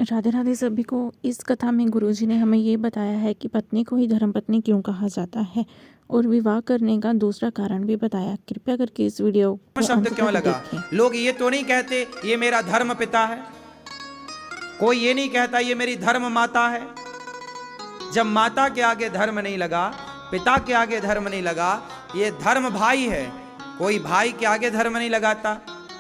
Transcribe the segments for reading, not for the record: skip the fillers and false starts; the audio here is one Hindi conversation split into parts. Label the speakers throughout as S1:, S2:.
S1: राधे राधे सभी को। इस कथा में गुरुजी ने हमें ये बताया है कि पत्नी को ही धर्मपत्नी क्यों कहा जाता है और विवाह करने का दूसरा कारण भी बताया। कृपया करके इस वीडियो को
S2: शब्द
S1: अंत
S2: क्यों
S1: तक
S2: लगा?
S1: देखें।
S2: लोग ये तो नहीं कहते ये मेरा धर्म पिता है, कोई ये नहीं कहता ये मेरी धर्म माता है। जब माता के आगे धर्म नहीं लगा, पिता के आगे धर्म नहीं लगा, ये धर्म भाई है, कोई भाई के आगे धर्म नहीं लगाता,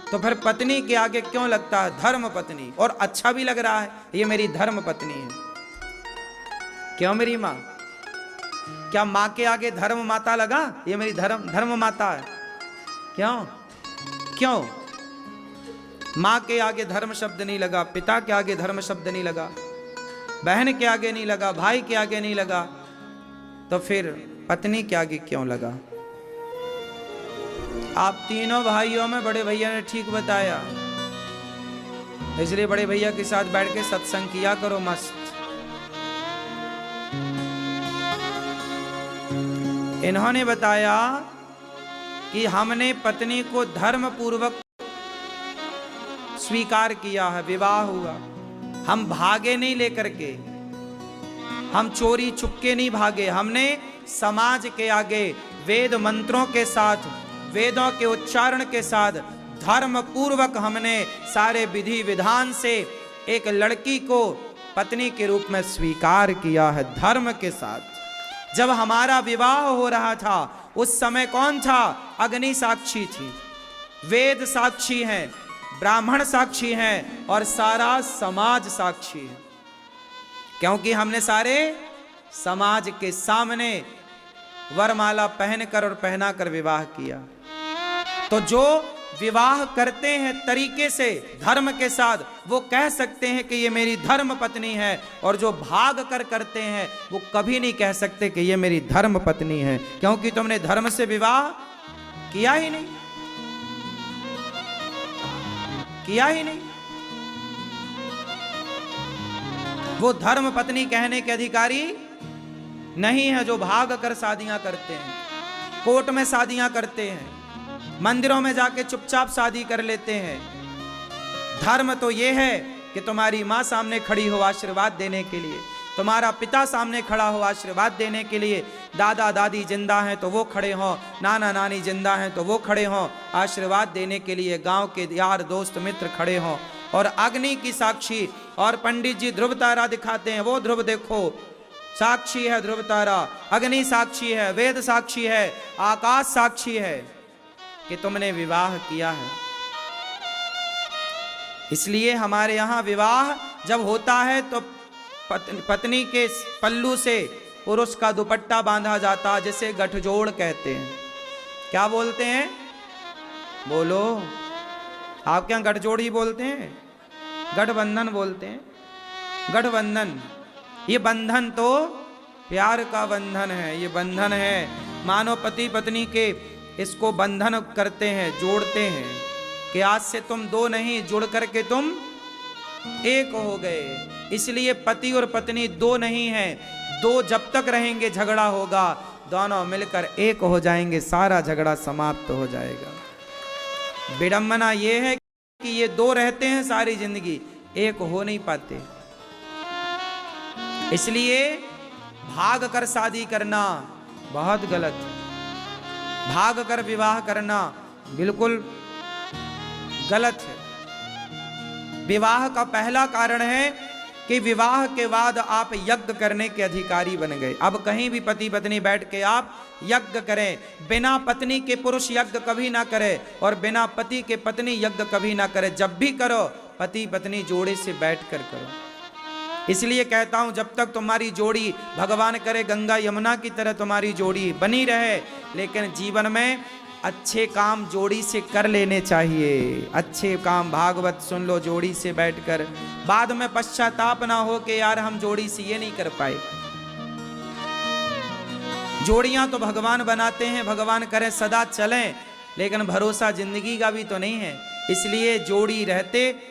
S2: तो फिर पत्नी के आगे क्यों लगता है धर्म पत्नी? और अच्छा भी लग रहा है, ये मेरी धर्म पत्नी है। क्यों मेरी माँ? क्या माँ के आगे धर्म माता लगा? ये मेरी धर्म माता है। क्यों क्यों? माँ के आगे धर्म शब्द नहीं लगा, पिता के आगे धर्म शब्द नहीं लगा, बहन के आगे नहीं लगा, भाई के आगे नहीं लगा, तो फिर पत्नी के आगे क्यों लगा? आप तीनों भाइयों में बड़े भैया ने ठीक बताया, इसलिए बड़े भैया के साथ बैठ के सत्संग किया करो मस्त। इन्होंने बताया कि हमने पत्नी को धर्म पूर्वक स्वीकार किया है, विवाह हुआ, हम भागे नहीं लेकर के, हम चोरी चुपके नहीं भागे, हमने समाज के आगे वेद मंत्रों के साथ, वेदों के उच्चारण के साथ धर्म पूर्वक हमने सारे विधि विधान से एक लड़की को पत्नी के रूप में स्वीकार किया है, धर्म के साथ। जब हमारा विवाह हो रहा था उस समय कौन था? अग्नि साक्षी थी, वेद साक्षी हैं, ब्राह्मण साक्षी हैं और सारा समाज साक्षी है, क्योंकि हमने सारे समाज के सामने वरमाला पहनकर और पहनाकर विवाह किया। तो जो विवाह करते हैं तरीके से धर्म के साथ, वो कह सकते हैं कि ये मेरी धर्म पत्नी है, और जो भाग कर करते हैं वो कभी नहीं कह सकते कि ये मेरी धर्म पत्नी है, क्योंकि तुमने धर्म से विवाह किया ही नहीं, किया ही नहीं। वो धर्म पत्नी कहने के अधिकारी नहीं है जो भाग कर शादियां करते हैं, कोर्ट में शादियां करते हैं, मंदिरों में जाके चुपचाप शादी कर लेते हैं। धर्म तो ये है कि तुम्हारी माँ सामने खड़ी हो आशीर्वाद देने के लिए, तुम्हारा पिता सामने खड़ा हो आशीर्वाद देने के लिए, दादा दादी जिंदा हैं तो वो खड़े हों, नाना नानी जिंदा हैं तो वो खड़े हों आशीर्वाद देने के लिए, गांव के यार दोस्त मित्र खड़े हों, और अग्नि की साक्षी, और पंडित जी ध्रुव तारा दिखाते हैं, वो ध्रुव देखो साक्षी है, ध्रुव तारा, अग्नि साक्षी है, वेद साक्षी है, आकाश साक्षी है कि तुमने विवाह किया है। इसलिए हमारे यहां विवाह जब होता है तो पत्नी के पल्लू से पुरुष का दुपट्टा बांधा जाता, जिसे गठजोड़ कहते हैं। क्या बोलते हैं? बोलो, आप क्या गठजोड़ ही बोलते हैं? गठबंधन बोलते हैं, गठबंधन। ये बंधन तो प्यार का बंधन है, ये बंधन है, मानो पति पत्नी के इसको बंधन करते हैं, जोड़ते हैं कि आज से तुम दो नहीं, जुड़ करके तुम एक हो गए। इसलिए पति और पत्नी दो नहीं हैं, दो जब तक रहेंगे झगड़ा होगा, दोनों मिलकर एक हो जाएंगे, सारा झगड़ा समाप्त हो जाएगा। विडंबना ये है कि ये दो रहते हैं सारी जिंदगी, एक हो नहीं पाते। इसलिए भाग कर शादी करना बहुत गलत, भाग कर विवाह करना बिल्कुल गलत है। विवाह का पहला कारण है कि विवाह के बाद आप यज्ञ करने के अधिकारी बन गए। अब कहीं भी पति पत्नी बैठ के आप यज्ञ करें, बिना पत्नी के पुरुष यज्ञ कभी ना करे और बिना पति के पत्नी यज्ञ कभी ना करे। जब भी करो पति पत्नी जोड़े से बैठ कर करो। इसलिए कहता हूं जब तक तुम्हारी जोड़ी, भगवान करे गंगा यमुना की तरह तुम्हारी जोड़ी बनी रहे, लेकिन जीवन में अच्छे काम जोड़ी से कर लेने चाहिए। अच्छे काम भागवत सुन लो जोड़ी से बैठकर, बाद में पश्चाताप ना हो कि यार हम जोड़ी से ये नहीं कर पाए। जोड़ियां तो भगवान बनाते हैं, भगवान करें सदा चलें, लेकिन भरोसा जिंदगी का भी तो नहीं है। इसलिए जोड़ी रहते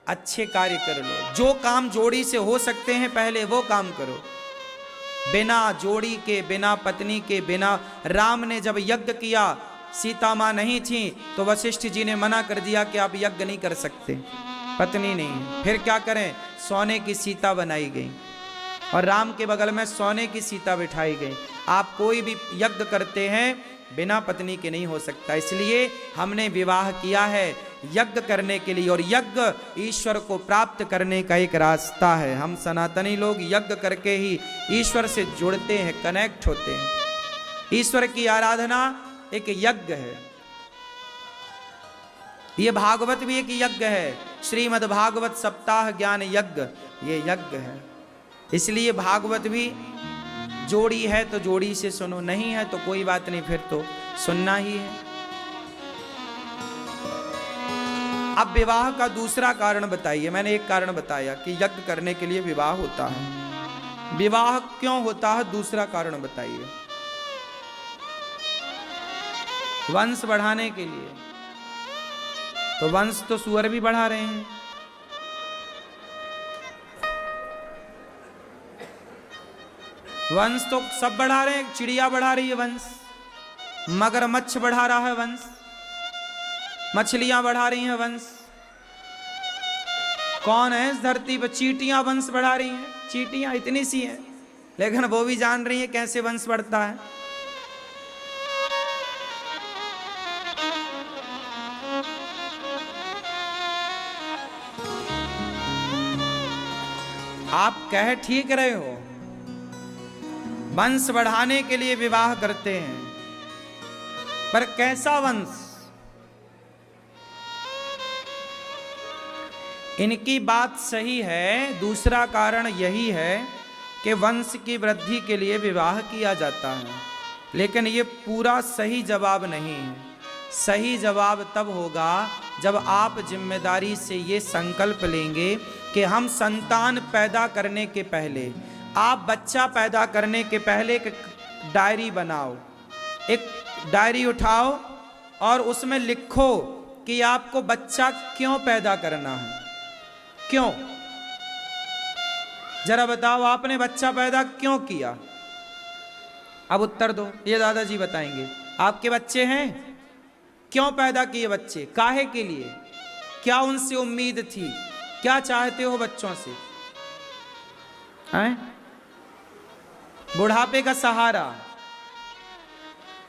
S2: अच्छे कार्य कर लो, जो काम जोड़ी से हो सकते हैं पहले वो काम करो। बिना जोड़ी के, बिना पत्नी के, बिना, राम ने जब यज्ञ किया, सीता माँ नहीं थी तो वशिष्ठ जी ने मना कर दिया कि आप यज्ञ नहीं कर सकते। पत्नी नहीं है। फिर क्या करें? सोने की सीता बनाई गई और राम के बगल में सोने की सीता बिठाई गई। आप कोई भी यज्ञ करते हैं बिना पत्नी के नहीं हो सकता, इसलिए हमने विवाह किया है यज्ञ करने के लिए, और यज्ञ ईश्वर को प्राप्त करने का एक रास्ता है। हम सनातनी लोग यज्ञ करके ही ईश्वर से जुड़ते हैं, कनेक्ट होते हैं। ईश्वर की आराधना एक यज्ञ है। ये भागवत भी एक यज्ञ है, श्रीमद् भागवत सप्ताह ज्ञान यज्ञ, ये यज्ञ है। इसलिए भागवत भी जोड़ी है तो जोड़ी से सुनो, नहीं है तो कोई बात नहीं, फिर तो सुनना ही है। अब विवाह का दूसरा कारण बताइए। मैंने एक कारण बताया कि यज्ञ करने के लिए विवाह होता है। विवाह क्यों होता है, दूसरा कारण बताइए। वंश बढ़ाने के लिए। तो वंश तो सुअर भी बढ़ा रहे हैं, वंश तो सब बढ़ा रहे हैं। चिड़िया बढ़ा रही है वंश, मगरमच्छ बढ़ा रहा है वंश, मछलियां बढ़ा रही हैं वंश। कौन है इस धरती पर? चींटियां वंश बढ़ा रही हैं। चींटियां इतनी सी हैं, लेकिन वो भी जान रही हैं कैसे वंश बढ़ता है। आप कह ठीक रहे हो, वंश बढ़ाने के लिए विवाह करते हैं, पर कैसा वंश? इनकी बात सही है। दूसरा कारण यही है कि वंश की वृद्धि के लिए विवाह किया जाता है, लेकिन ये पूरा सही जवाब नहीं है। सही जवाब तब होगा जब आप जिम्मेदारी से ये संकल्प लेंगे कि हम संतान पैदा करने के पहले, आप बच्चा पैदा करने के पहले एक डायरी बनाओ, एक डायरी उठाओ और उसमें लिखो कि आपको बच्चा क्यों पैदा करना है। क्यों? जरा बताओ, आपने बच्चा पैदा क्यों किया? अब उत्तर दो, ये दादाजी बताएंगे। आपके बच्चे हैं, क्यों पैदा किए बच्चे? काहे के लिए? क्या उनसे उम्मीद थी? क्या चाहते हो बच्चों से? हैं? बुढ़ापे का सहारा,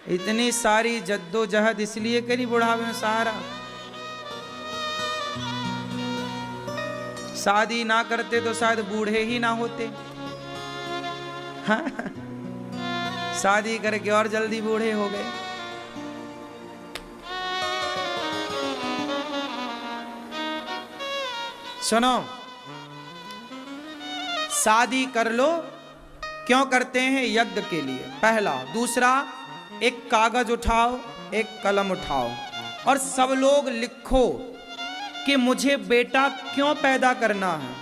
S2: इतनी सारी जद्दोजहद इसलिए करी बुढ़ापे में सहारा। शादी ना करते तो शायद बूढ़े ही ना होते। हाँ? शादी करके और जल्दी बूढ़े हो गए। सुनो, शादी कर लो, क्यों करते हैं? यज्ञ के लिए, पहला। दूसरा, एक कागज उठाओ, एक कलम उठाओ और सब लोग लिखो कि मुझे बेटा क्यों पैदा करना है,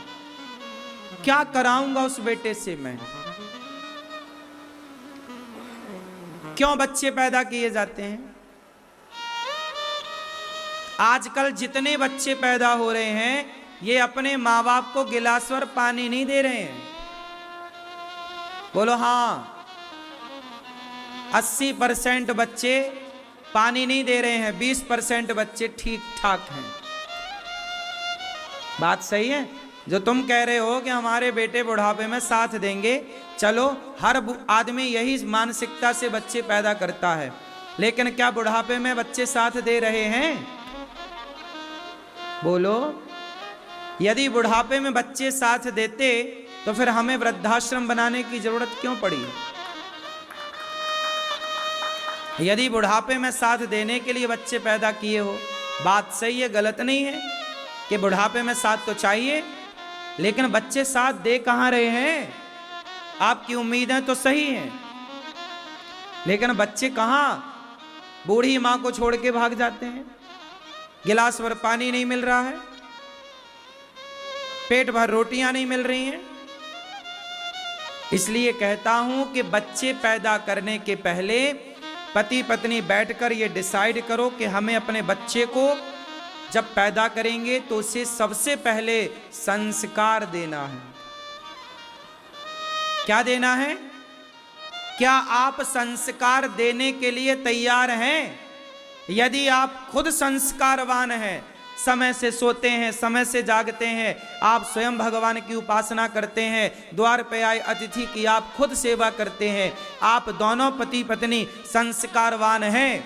S2: क्या कराऊंगा उस बेटे से मैं। क्यों बच्चे पैदा किए जाते हैं? आजकल जितने बच्चे पैदा हो रहे हैं, ये अपने माँ बाप को गिलास भर पानी नहीं दे रहे हैं। बोलो हाँ, 80% बच्चे पानी नहीं दे रहे हैं, 20% बच्चे ठीक ठाक हैं। बात सही है जो तुम कह रहे हो कि हमारे बेटे बुढ़ापे में साथ देंगे। चलो, हर आदमी यही मानसिकता से बच्चे पैदा करता है, लेकिन क्या बुढ़ापे में बच्चे साथ दे रहे हैं? बोलो, यदि बुढ़ापे में बच्चे साथ देते तो फिर हमें वृद्धाश्रम बनाने की जरूरत क्यों पड़ी? यदि बुढ़ापे में साथ देने के लिए बच्चे पैदा किए हो, बात सही है, गलत नहीं है कि बुढ़ापे में साथ तो चाहिए, लेकिन बच्चे साथ दे कहां रहे हैं? आपकी उम्मीदें तो सही हैं, लेकिन बच्चे कहां? बूढ़ी मां को छोड़ के भाग जाते हैं, गिलास भर पानी नहीं मिल रहा है, पेट भर रोटियां नहीं मिल रही हैं। इसलिए कहता हूं कि बच्चे पैदा करने के पहले पति पत्नी बैठकर ये डिसाइड करो कि हमें अपने बच्चे को जब पैदा करेंगे तो उसे सबसे पहले संस्कार देना है। क्या देना है? क्या आप संस्कार देने के लिए तैयार हैं? यदि आप खुद संस्कारवान हैं समय से सोते हैं, समय से जागते हैं, आप स्वयं भगवान की उपासना करते हैं, द्वार पे आए अतिथि की आप खुद सेवा करते हैं, आप दोनों पति पत्नी संस्कारवान हैं,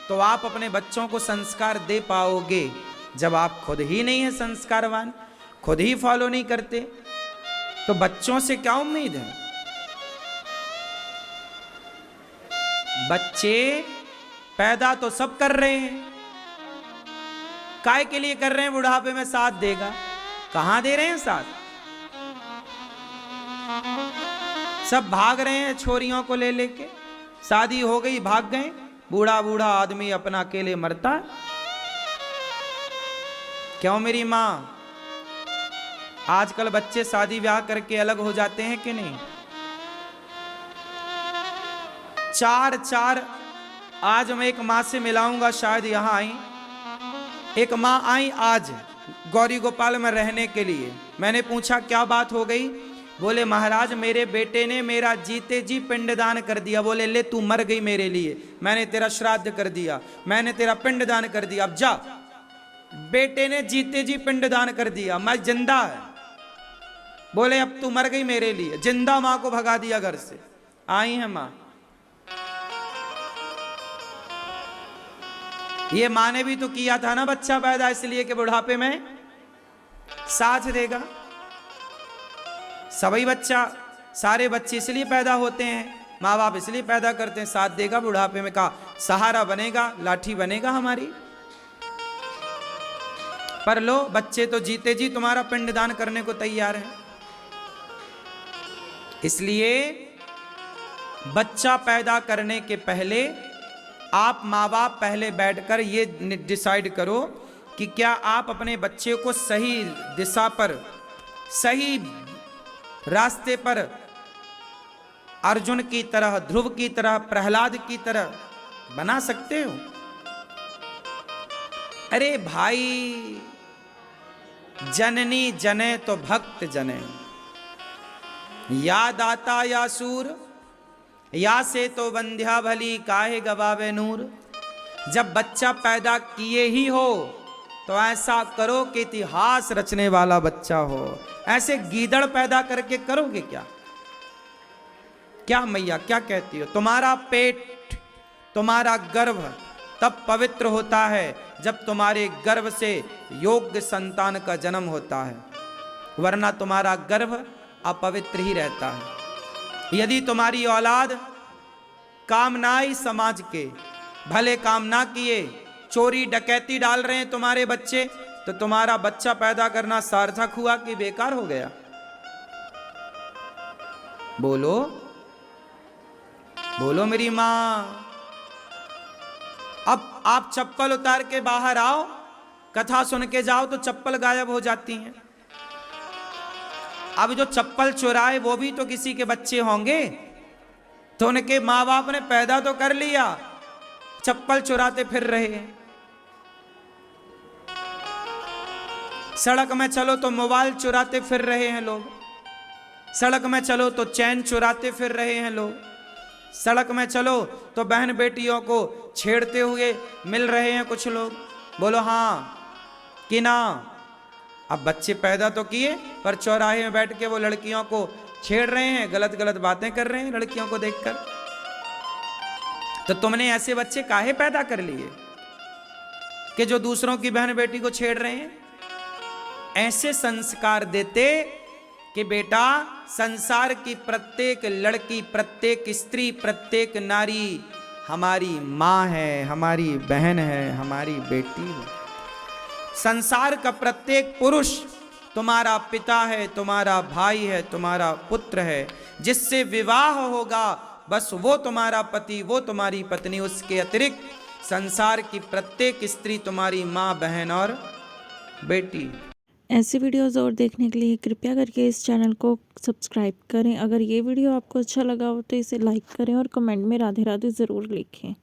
S2: तो आप अपने बच्चों को संस्कार दे पाओगे। जब आप खुद ही नहीं है संस्कारवान, खुद ही फॉलो नहीं करते, तो बच्चों से क्या उम्मीद है? बच्चे पैदा तो सब कर रहे हैं, काय के लिए कर रहे हैं? बुढ़ापे में साथ देगा। कहां दे रहे हैं साथ? सब भाग रहे हैं छोरियों को ले लेके, शादी हो गई भाग गए, बूढ़ा बूढ़ा आदमी अपना अकेले मरता है। क्यों मेरी मां? आजकल बच्चे शादी ब्याह करके अलग हो जाते हैं कि नहीं? चार आज मैं एक माँ से मिलाऊंगा, शायद यहाँ आई एक माँ आई आज गौरी गोपाल में रहने के लिए। मैंने पूछा क्या बात हो गई? बोले महाराज मेरे बेटे ने मेरा जीते जी पिंडदान कर दिया। बोले ले तू मर गई मेरे लिए, मैंने तेरा श्राद्ध कर दिया, मैंने तेरा पिंडदान कर दिया, अब जा। बेटे ने जीते जी पिंडदान कर दिया, मैं जिंदा है। बोले अब तू मर गई मेरे लिए, जिंदा माँ को भगा दिया घर से। आई है माँ। ये माँ ने भी तो किया था ना बच्चा पैदा, इसलिए कि बुढ़ापे में साथ देगा। सभी बच्चा, सारे बच्चे इसलिए पैदा होते हैं, माँ बाप इसलिए पैदा करते हैं, साथ देगा बुढ़ापे में, का सहारा बनेगा, लाठी बनेगा हमारी। पर लो बच्चे तो जीते जी तुम्हारा पिंडदान करने को तैयार है। इसलिए बच्चा पैदा करने के पहले आप माँ बाप पहले बैठकर ये डिसाइड करो कि क्या आप अपने बच्चे को सही दिशा पर, सही रास्ते पर, अर्जुन की तरह, ध्रुव की तरह, प्रहलाद की तरह बना सकते हो। अरे भाई, जननी जने तो भक्त जने, या दाता या सूर, या से तो बंध्या भली काहे गवावे नूर। जब बच्चा पैदा किए ही हो तो ऐसा करो कि इतिहास रचने वाला बच्चा हो। ऐसे गीदड़ पैदा करके करोगे क्या? क्या मैया क्या कहती हो? तुम्हारा पेट, तुम्हारा गर्भ तब पवित्र होता है जब तुम्हारे गर्भ से योग्य संतान का जन्म होता है, वरना तुम्हारा गर्भ अपवित्र ही रहता है। यदि तुम्हारी औलाद काम ना आई, समाज के भले काम ना किए, चोरी डकैती डाल रहे हैं तुम्हारे बच्चे, तो तुम्हारा बच्चा पैदा करना सार्थक हुआ कि बेकार हो गया? बोलो बोलो मेरी मां। अब आप चप्पल उतार के बाहर आओ, कथा सुन के जाओ तो चप्पल गायब हो जाती हैं। अब जो चप्पल चुराए वो भी तो किसी के बच्चे होंगे, तो उनके माँ बाप ने पैदा तो कर लिया, चप्पल चुराते फिर रहे हैं। सड़क में चलो तो मोबाइल चुराते फिर रहे हैं लोग, सड़क में चलो तो चैन चुराते फिर रहे हैं लोग, सड़क में चलो तो बहन बेटियों को छेड़ते हुए मिल रहे हैं कुछ लोग। बोलो हाँ कि ना? अब बच्चे पैदा तो किए, पर चौराहे में बैठ के वो लड़कियों को छेड़ रहे हैं, गलत गलत बातें कर रहे हैं लड़कियों को देखकर। तो तुमने ऐसे बच्चे काहे पैदा कर लिए कि जो दूसरों की बहन बेटी को छेड़ रहे हैं? ऐसे संस्कार देते कि बेटा, संसार की प्रत्येक लड़की, प्रत्येक स्त्री, प्रत्येक नारी हमारी माँ है, हमारी बहन है, हमारी बेटी है। संसार का प्रत्येक पुरुष तुम्हारा पिता है, तुम्हारा भाई है, तुम्हारा पुत्र है। जिससे विवाह होगा बस वो तुम्हारा पति, वो तुम्हारी पत्नी। उसके अतिरिक्त संसार की प्रत्येक स्त्री तुम्हारी माँ, बहन और बेटी।
S1: ऐसी वीडियोस और देखने के लिए कृपया करके इस चैनल को सब्सक्राइब करें। अगर ये वीडियो आपको अच्छा लगा हो तो इसे लाइक करें और कमेंट में राधे राधे ज़रूर लिखें।